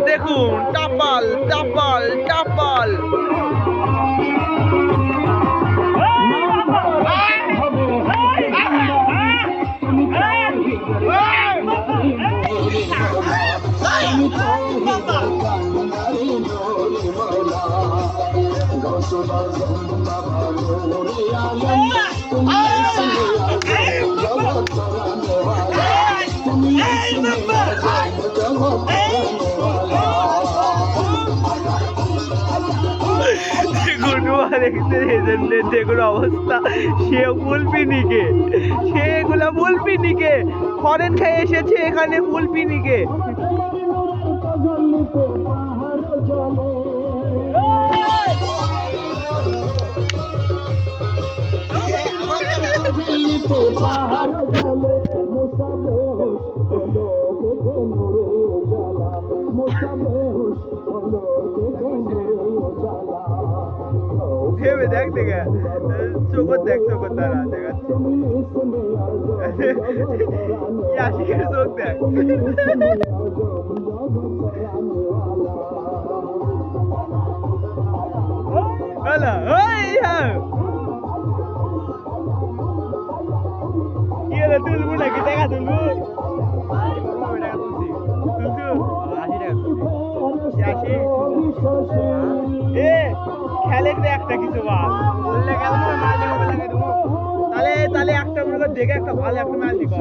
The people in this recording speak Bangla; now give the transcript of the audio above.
দেখুন টাপাল টাপাল টাপাল দেখুন অবস্থা, সে ফুলপিনিকে, সে এগুলা ফুলপিনিকে ফরেন খেয়ে এসেছে এখানে ফুলপিনিকে। ভেবে দেখ দেখে চোখর দেখ, চোখর তারা দেখাচ্ছে আশিকের চোখ দেখ। কি হলো, তুলবো নাকি? দেখা তুলবো, খেলে একটা কিছু বললে গেল তাহলে তাহলে একটা মনে কর দেখে একটা ভালো একটা ম্যাচ দিবা।